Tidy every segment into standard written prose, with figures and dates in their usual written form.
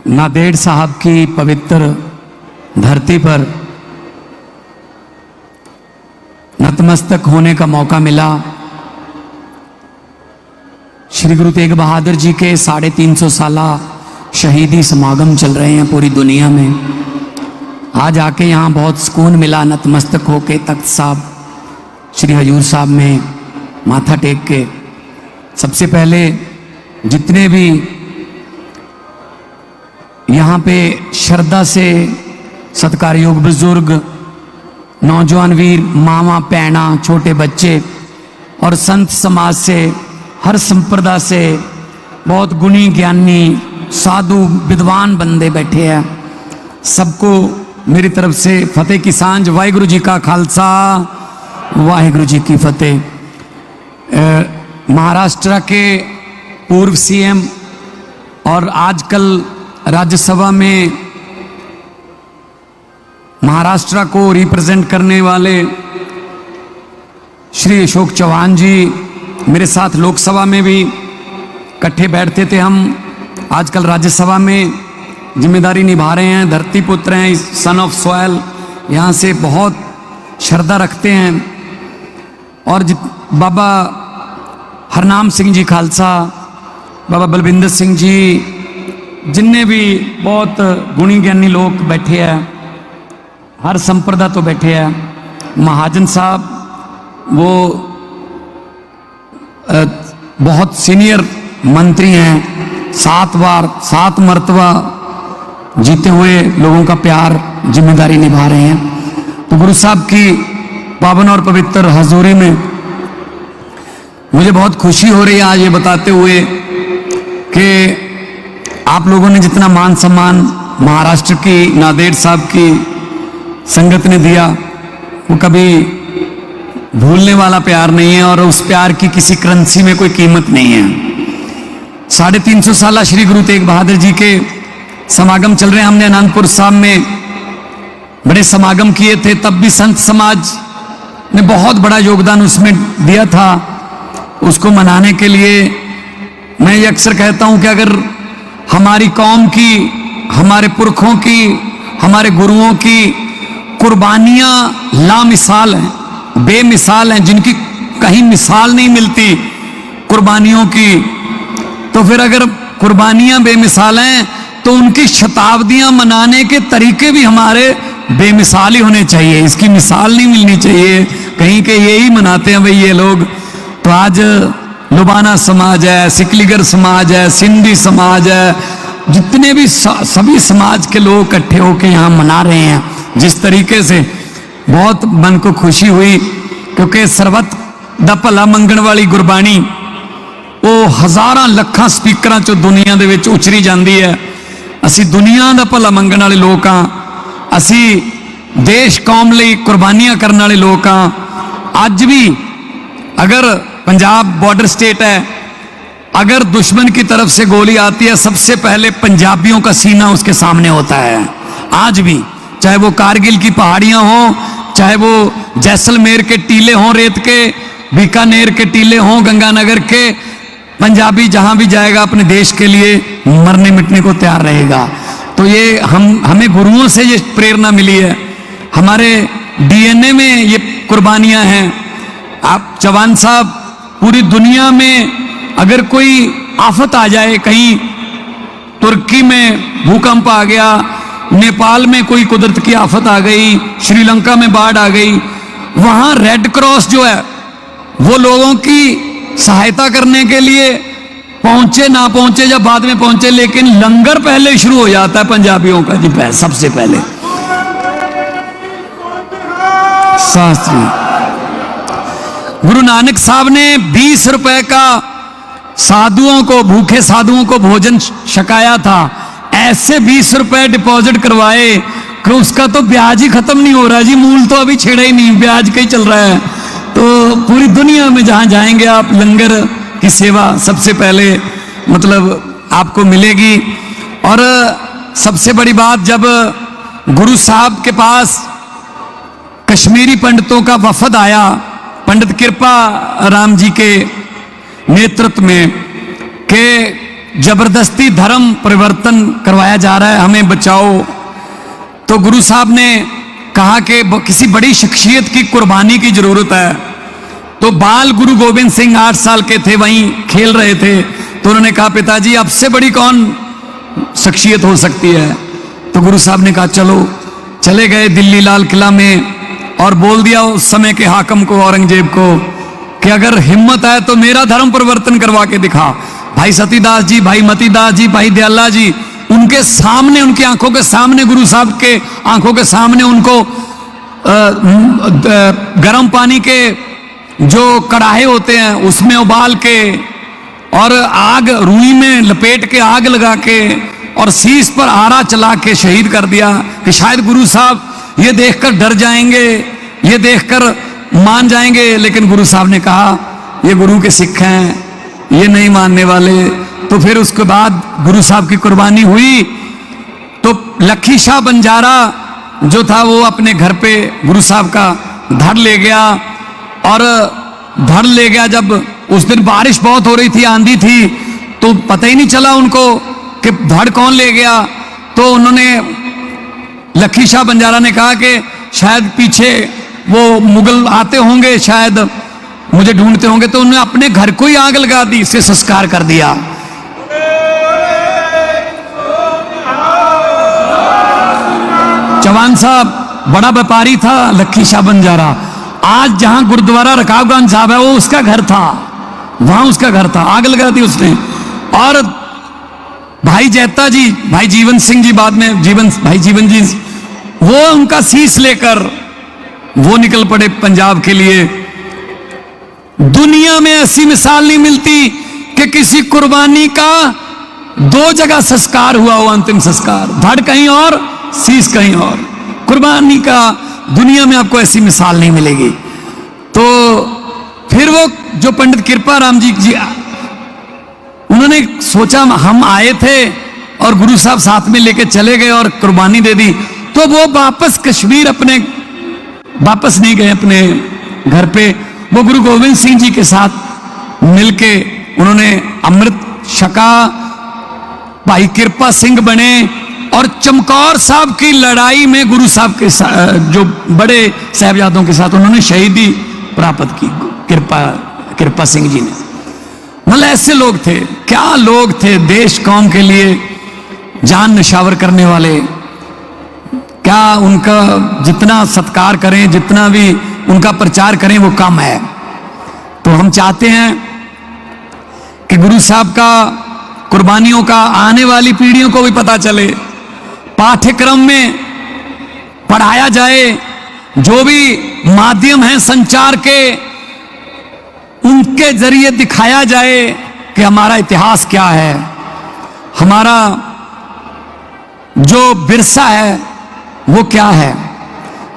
नांदेड़ साहब की पवित्र धरती पर नतमस्तक होने का मौका मिला। श्री गुरु तेग बहादुर जी के 350 साला शहीदी समागम चल रहे हैं पूरी दुनिया में। आज आके यहाँ बहुत सुकून मिला, नतमस्तक होके तख्त साहब श्री हजूर साहब में माथा टेक के। सबसे पहले जितने भी यहाँ पे श्रद्धा से सत्कारयोग बुजुर्ग, नौजवान वीर, मामा पैना, छोटे बच्चे और संत समाज से, हर संप्रदाय से बहुत गुणी ज्ञानी साधु विद्वान बंदे बैठे हैं, सबको मेरी तरफ से फतेह की सांझ। वाहिगुरु जी का खालसा, वाहिगुरु जी की फतेह। महाराष्ट्र के पूर्व सीएम और आजकल राज्यसभा में महाराष्ट्र को रिप्रेजेंट करने वाले श्री अशोक चौहान जी मेरे साथ लोकसभा में भी इकट्ठे बैठते थे। हम आजकल राज्यसभा में जिम्मेदारी निभा रहे हैं, धरती पुत्र हैं, सन ऑफ सॉयल, यहाँ से बहुत श्रद्धा रखते हैं। और बाबा हरनाम सिंह जी खालसा, बाबा बलविंदर सिंह जी, जिनने भी बहुत गुणी ज्ञानी लोग बैठे हैं, हर संप्रदाय तो बैठे हैं। महाजन साहब वो बहुत सीनियर मंत्री हैं, 7 बार 7 मर्तबा जीते हुए लोगों का प्यार जिम्मेदारी निभा रहे हैं। तो गुरु साहब की पावन और पवित्र हजूरी में मुझे बहुत खुशी हो रही है आज ये बताते हुए कि आप लोगों ने जितना मान सम्मान महाराष्ट्र की नांदेड़ साहब की संगत ने दिया, वो कभी भूलने वाला प्यार नहीं है और उस प्यार की किसी करेंसी में कोई कीमत नहीं है। 350 साल श्री गुरु तेग बहादुर जी के समागम चल रहे हैं। हमने अनंतपुर साहब में बड़े समागम किए थे, तब भी संत समाज ने बहुत बड़ा योगदान उसमें दिया था। उसको मनाने के लिए मैं ये अक्सर कहता हूं कि अगर हमारी कौम की, हमारे पुरखों की, हमारे गुरुओं की कुर्बानियां लामिसाल हैं, बेमिसाल हैं, जिनकी कहीं मिसाल नहीं मिलती कुर्बानियों की, तो फिर अगर कुर्बानियां बेमिसाल हैं तो उनकी शताब्दियां मनाने के तरीके भी हमारे बेमिसाल ही होने चाहिए। इसकी मिसाल नहीं मिलनी चाहिए कहीं के यही मनाते हैं भाई ये लोग। तो आज लुबाना समाज है, सिकलीगर समाज है, सिंधी समाज है, जितने भी सभी समाज के लोग इकट्ठे होकर यहाँ मना रहे हैं जिस तरीके से, बहुत मन को खुशी हुई। क्योंकि सरबत दा भला मंगण वाली गुरबाणी वो हज़ारां लखां स्पीकरां चों दुनिया दे विच उचरी जाती है। असी दुनिया दा भला मंगण वाले लोग हाँ, असी देश कौम लई कुर्बानियां करने वाले लोग हाँ। अज भी अगर पंजाब बॉर्डर स्टेट है, अगर दुश्मन की तरफ से गोली आती है सबसे पहले पंजाबियों का सीना उसके सामने होता है। आज भी चाहे वो कारगिल की पहाड़ियां हों, चाहे वो जैसलमेर के टीले हों रेत के, बीकानेर के टीले हों, गंगानगर के, पंजाबी जहां भी जाएगा अपने देश के लिए मरने मिटने को तैयार रहेगा। तो ये हमें गुरुओं से ये प्रेरणा मिली है, हमारे डीएनए में ये कुर्बानियां हैं। आप जवान साहब, पूरी दुनिया में अगर कोई आफत आ जाए, कहीं तुर्की में भूकंप आ गया, नेपाल में कोई कुदरत की आफत आ गई, श्रीलंका में बाढ़ आ गई, वहां रेड क्रॉस जो है वो लोगों की सहायता करने के लिए पहुंचे ना पहुंचे या बाद में पहुंचे, लेकिन लंगर पहले शुरू हो जाता है पंजाबियों का जी, सबसे पहले। शास्त्री गुरु नानक साहब ने 20 रुपए का साधुओं को, भूखे साधुओं को भोजन छकाया था। ऐसे 20 रुपए डिपॉजिट करवाए कि उसका तो ब्याज ही खत्म नहीं हो रहा जी, मूल तो अभी छेड़ा ही नहीं, ब्याज का ही चल रहा है। तो पूरी दुनिया में जहां जाएंगे आप, लंगर की सेवा सबसे पहले मतलब आपको मिलेगी। और सबसे बड़ी बात, जब गुरु साहब के पास कश्मीरी पंडितों का वफद आया, पंडित कृपा राम जी के नेतृत्व में, के जबरदस्ती धर्म परिवर्तन करवाया जा रहा है, हमें बचाओ। तो गुरु साहब ने कहा कि किसी बड़ी शख्सियत की कुर्बानी की जरूरत है। तो बाल गुरु गोविंद सिंह 8 साल के थे, वहीं खेल रहे थे। तो उन्होंने कहा पिताजी आपसे बड़ी कौन शख्सियत हो सकती है। तो गुरु साहब ने कहा चलो। चले गए दिल्ली लाल किला में और बोल दिया उस समय के हाकम को, औरंगजेब को, कि अगर हिम्मत है तो मेरा धर्म परिवर्तन करवा के दिखा। भाई सतीदास जी, भाई मतीदास जी, भाई दयाला जी, उनके सामने, उनकी आंखों के सामने, गुरु साहब के आंखों के सामने उनको गर्म पानी के जो कड़ाहे होते हैं उसमें उबाल के और आग रुई में लपेट के आग लगा के और शीश पर आरा चला के शहीद कर दिया कि शायद गुरु साहब ये देखकर डर जाएंगे, ये देखकर मान जाएंगे। लेकिन गुरु साहब ने कहा ये गुरु के सिख हैं, ये नहीं मानने वाले। तो फिर उसके बाद गुरु साहब की कुर्बानी हुई। तो लखी शाह बंजारा जो था वो अपने घर पे गुरु साहब का धड़ ले गया। और धड़ ले गया, जब उस दिन बारिश बहुत हो रही थी, आंधी थी, तो पता ही नहीं चला उनको कि धड़ कौन ले गया। तो उन्होंने, लखी शाह बंजारा ने कहा कि शायद पीछे वो मुगल आते होंगे, शायद मुझे ढूंढते होंगे। तो उन्होंने अपने घर को ही आग लगा दी, इससे संस्कार कर दिया। चौहान साहब बड़ा व्यापारी था, लखी शाह बंजारा। आज जहां गुरुद्वारा रकाबगंज साहब है वो उसका घर था, वहां उसका घर था, आग लगा दी उसने। और भाई जैता जी, भाई जीवन सिंह जी, बाद में भाई जीवन जी, वो उनका शीश लेकर वो निकल पड़े पंजाब के लिए। दुनिया में ऐसी मिसाल नहीं मिलती कि किसी कुर्बानी का 2 जगह संस्कार हुआ हो, अंतिम संस्कार, धड़ कहीं और शीश कहीं और। कुर्बानी का दुनिया में आपको ऐसी मिसाल नहीं मिलेगी। तो फिर वो जो पंडित कृपाराम जी उन्होंने सोचा हम आए थे और गुरु साहब साथ में लेके चले गए और कुर्बानी दे दी, तो वो वापस कश्मीर अपने वापस नहीं गए अपने घर पे। वो गुरु गोविंद सिंह जी के साथ मिलके उन्होंने अमृत छका, भाई कृपा सिंह बने और चमकौर साहब की लड़ाई में गुरु साहब के जो बड़े साहबजादों के साथ उन्होंने शहीदी प्राप्त की, कृपा सिंह जी ने। मतलब ऐसे लोग थे, क्या लोग थे, देश कौम के लिए जान निछावर करने वाले। क्या उनका जितना सत्कार करें, जितना भी उनका प्रचार करें वो कम है। तो हम चाहते हैं कि गुरु साहब का कुर्बानियों का आने वाली पीढ़ियों को भी पता चले, पाठ्यक्रम में पढ़ाया जाए, जो भी माध्यम हैं संचार के उनके जरिए दिखाया जाए कि हमारा इतिहास क्या है, हमारा जो विरसा है वो क्या है।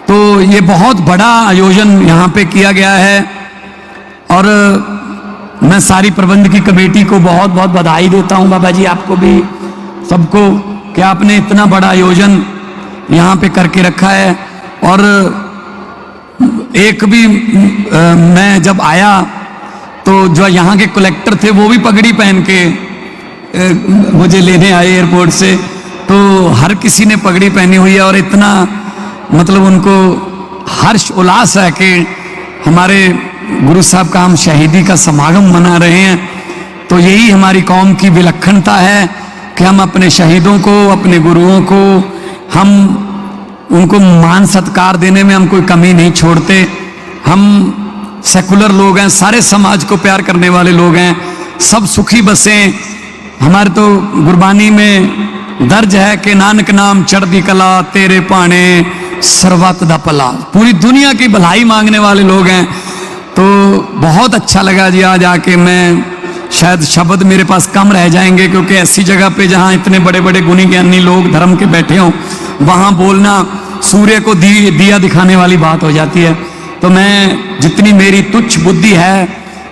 तो ये बहुत बड़ा आयोजन यहाँ पे किया गया है और मैं सारी प्रबंधकी कमेटी को बहुत बहुत बधाई देता हूँ, बाबा जी आपको भी, सबको, कि आपने इतना बड़ा आयोजन यहाँ पे करके रखा है। और एक भी मैं जब आया तो जो यहाँ के कलेक्टर थे वो भी पगड़ी पहन के मुझे लेने आए एयरपोर्ट से, तो हर किसी ने पगड़ी पहनी हुई है और इतना मतलब उनको हर्ष उल्लास है कि हमारे गुरु साहब का हम शहीदी का समागम मना रहे हैं। तो यही हमारी कौम की विलक्षणता है कि हम अपने शहीदों को, अपने गुरुओं को, हम उनको मान सत्कार देने में हम कोई कमी नहीं छोड़ते। हम सेकुलर लोग हैं, सारे समाज को प्यार करने वाले लोग हैं, सब सुखी बसें। हमारे तो गुरबानी में दर्ज है कि नानक नाम चढ़दी कला तेरे पाने सर्वत दा भला, पूरी दुनिया की भलाई मांगने वाले लोग हैं। तो बहुत अच्छा लगा जी आज आके। मैं शायद शब्द मेरे पास कम रह जाएंगे क्योंकि ऐसी जगह पे जहाँ इतने बड़े बड़े गुणी ज्ञानी लोग धर्म के बैठे हों वहाँ बोलना सूर्य को दिया दिखाने वाली बात हो जाती है। तो मैं जितनी मेरी तुच्छ बुद्धि है,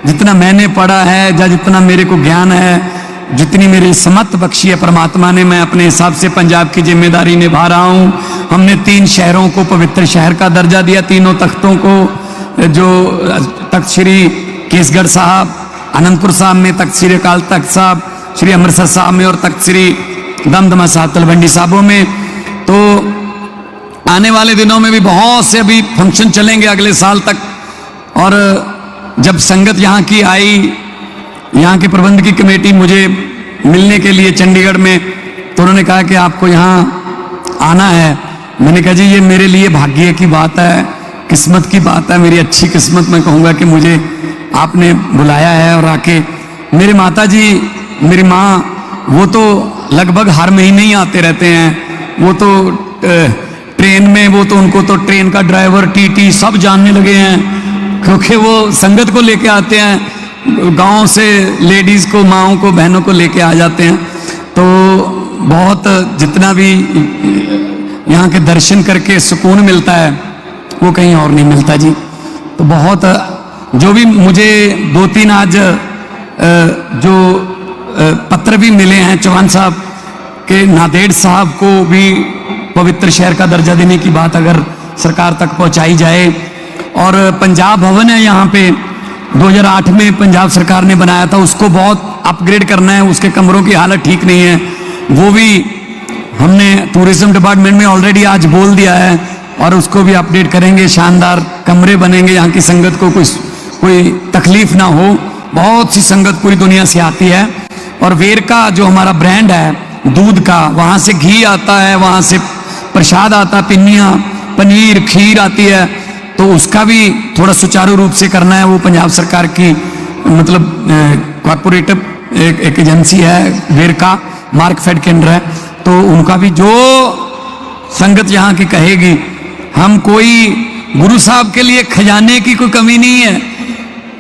जितना मैंने पढ़ा है या जितना मेरे को ज्ञान है, जितनी मेरी समत बख्शी है परमात्मा ने, मैं अपने हिसाब से पंजाब की जिम्मेदारी निभा रहा हूँ। हमने 3 शहरों को पवित्र शहर का दर्जा दिया, तीनों तख्तों को, जो तख्त श्री केसगढ़ साहब, अनंतपुर साहब में तख्त श्री अकाल तख्त साहब, श्री अमृतसर साहब में और तख्त श्री दमदमा साहब तलवंडी साहबों में। तो आने वाले दिनों में भी बहुत से अभी फंक्शन चलेंगे अगले साल तक। और जब संगत यहाँ की आई, यहाँ के प्रबंध की कमेटी मुझे मिलने के लिए चंडीगढ़ में, तो उन्होंने कहा कि आपको यहाँ आना है। मैंने कहा जी ये मेरे लिए भाग्य की बात है, किस्मत की बात है, मेरी अच्छी किस्मत मैं कहूँगा कि मुझे आपने बुलाया है। और आके मेरे माता जी, मेरी माँ, वो तो लगभग हर महीने ही आते रहते हैं। वो तो ट्रेन में, वो तो उनको तो ट्रेन का ड्राइवर, टीटी सब जानने लगे हैं, क्योंकि वो संगत को लेके आते हैं, गांव से लेडीज़ को, माओं को, बहनों को लेके आ जाते हैं। तो बहुत जितना भी यहाँ के दर्शन करके सुकून मिलता है वो कहीं और नहीं मिलता जी। तो बहुत जो भी मुझे 2-3 आज जो पत्र भी मिले हैं चौहान साहब के, नांदेड़ साहब को भी पवित्र शहर का दर्जा देने की बात अगर सरकार तक पहुंचाई जाए। और पंजाब भवन है यहाँ पे, 2008 में पंजाब सरकार ने बनाया था, उसको बहुत अपग्रेड करना है, उसके कमरों की हालत ठीक नहीं है। वो भी हमने टूरिज्म डिपार्टमेंट में ऑलरेडी आज बोल दिया है और उसको भी अपडेट करेंगे। शानदार कमरे बनेंगे, यहाँ की संगत को कोई तकलीफ ना हो। बहुत सी संगत पूरी दुनिया से आती है। और वेरका जो हमारा ब्रांड है दूध का, वहाँ से घी आता है, वहाँ से प्रसाद आता है, पिन्नियाँ, पनीर, खीर आती है। तो उसका भी थोड़ा सुचारू रूप से करना है। वो पंजाब सरकार की मतलब कॉर्पोरेटिव एक एजेंसी है, वेरका मार्कफेड के अंडर है। तो उनका भी जो संगत यहाँ की कहेगी, हम कोई गुरु साहब के लिए खजाने की कोई कमी नहीं है।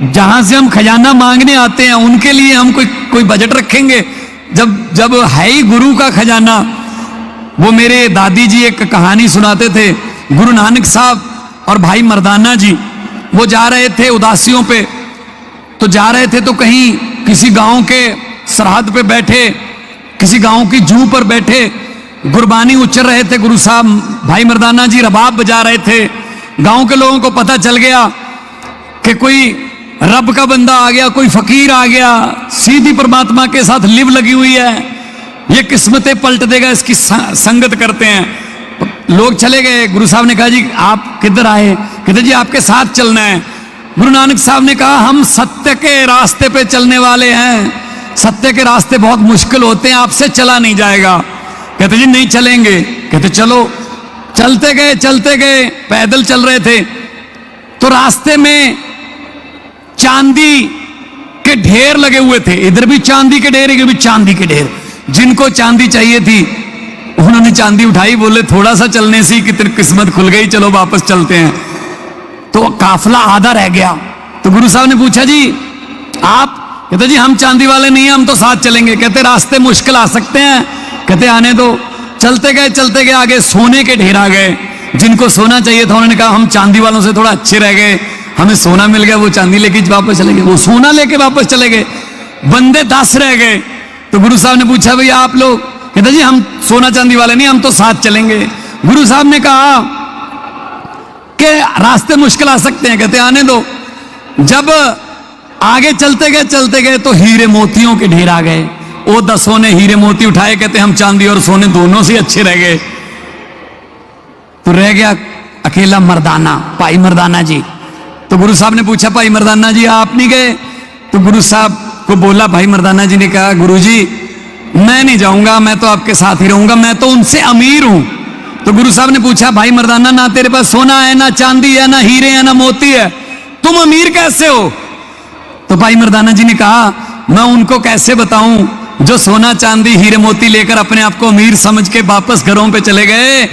जहाँ से हम खजाना मांगने आते हैं उनके लिए हम कोई बजट रखेंगे। जब है ही गुरु का खजाना। वो मेरे दादी जी एक कहानी सुनाते थे, गुरु नानक साहब और भाई मर्दाना जी वो जा रहे थे उदासियों पे, तो जा रहे थे तो कहीं किसी गांव के सरहद पे बैठे, किसी गांव की जू पर बैठे गुरबानी उच्चर रहे थे गुरु साहब। भाई मर्दाना जी रबाब बजा रहे थे। गांव के लोगों को पता चल गया कि कोई रब का बंदा आ गया, कोई फकीर आ गया, सीधी परमात्मा के साथ लिव लगी हुई है, ये किस्मतें पलट देगा, इसकी संगत करते हैं। लोग चले गए। गुरु साहब ने कहा जी आप किधर आए? कहते जी आपके साथ चलना है। गुरु नानक साहब ने कहा हम सत्य के रास्ते पे चलने वाले हैं, सत्य के रास्ते बहुत मुश्किल होते हैं, आपसे चला नहीं जाएगा। कहते जी नहीं चलेंगे। कहते चलो। चलते गए, पैदल चल रहे थे तो रास्ते में चांदी के ढेर लगे हुए थे। इधर भी चांदी के ढेर, इधर भी चांदी के ढेर। जिनको चांदी चाहिए थी उन्होंने चांदी उठाई, बोले थोड़ा सा चलने से कितनी किस्मत खुल गई, चलो वापस चलते हैं। तो काफिला आधा रह गया। तो गुरु साहब ने पूछा जी आप? कहते जी हम चांदी वाले नहीं हैं, हम तो साथ चलेंगे। कहते रास्ते मुश्किल आ सकते हैं। कहते आने दो। चलते गए आगे सोने के ढेर आ गए। जिनको सोना चाहिए था उन्होंने कहा हम चांदी वालों से थोड़ा अच्छे रह गए, हमें सोना मिल गया, वो चांदी लेके वापस चले गए। वो सोना लेके वापस चले गए, बंदे 10 रह गए। तो गुरु साहब ने पूछा भैया आप लोग? कहते जी हम सोना चांदी वाले नहीं, हम तो साथ चलेंगे। गुरु साहब ने कहा कि रास्ते मुश्किल आ सकते हैं। कहते आने दो। जब आगे चलते गए तो हीरे मोतियों के ढेर आ गए। वो 10 ने हीरे मोती उठाए। कहते हम चांदी और सोने दोनों से अच्छे रह गए। तो रह गया अकेला मर्दाना, भाई मर्दाना जी। तो गुरु साहब ने पूछा भाई मर्दाना जी आप नहीं गए? तो गुरु साहब को बोला, भाई मर्दाना जी ने कहा गुरु जी मैं नहीं जाऊंगा, मैं तो आपके साथ ही रहूंगा, मैं तो उनसे अमीर हूं। तो गुरु साहब ने पूछा भाई मर्दाना ना तेरे पास सोना है, ना चांदी है, ना हीरे है, ना मोती है, तुम अमीर कैसे हो? तो भाई मर्दाना जी ने कहा मैं उनको कैसे बताऊं जो सोना चांदी हीरे मोती लेकर अपने आप को अमीर समझ के वापस घरों पे चले गए,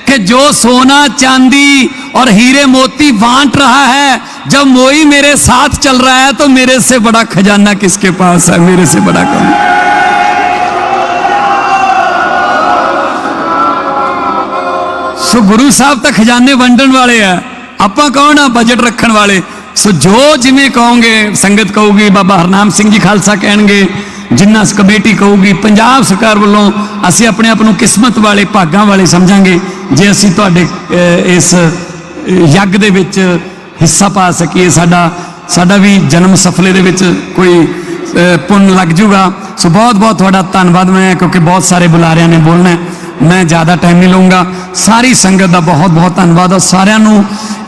कि जो सोना चांदी और हीरे मोती बांट रहा है, जब मोई मेरे साथ चल रहा है तो मेरे से बड़ा खजाना किसके पास है, मेरे से बड़ा कौन? सो गुरु साहब तो खजाने वंडन वाले है, ਆਪਾਂ कौन आ बजट रखने वाले। सो जो जिमें कहोगे, संगत कहूगी, बाबा हरनाम सिंह जी खालसा कहणगे, जिन्ना कमेटी कहूगी, पंजाब सरकार वालों असीं अपने आप नूं किस्मत वाले भागां वाले समझांगे जे असीं तुहाडे इस यज्ञ दे विच हिस्सा पा सकीए। साडा भी जन्म सफले दे विच कोई पुण्य लग जूगा। सो बहुत बहुत थोड़ा धन्यवाद। मैं क्योंकि बहुत सारे बुलारियां ने बोलना है, मैं ज़्यादा टाइम नहीं लूँगा। सारी संगत का बहुत बहुत धन्यवाद और सारिਆਂ ਨੂੰ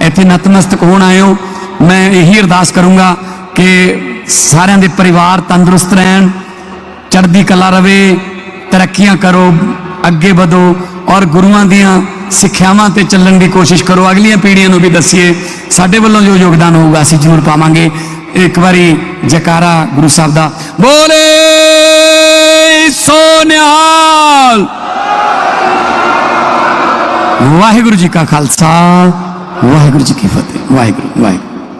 ਇੱਥੇ नतमस्तक होण आए हो। मैं यही अरदास करूँगा कि सारिਆਂ ਦੇ परिवार तंदुरुस्त रहन, चढ़दी कला रवे, तरक्कियां करो, अगे बढ़ो और गुरुआं दियां सिक्ख्यावां ते चलण की कोशिश करो। अगलियां पीढ़ियां नूं भी दसीए साडे वल्लों जो योगदान होगा असीं जरूर पावांगे। एक बारी जयकारा गुरु साहब दा बोले सो निहाल। वाहिगुरु जी का खालसा, वाहिगुरु जी की फतेह। वाहिगुरु वाहिगुरु।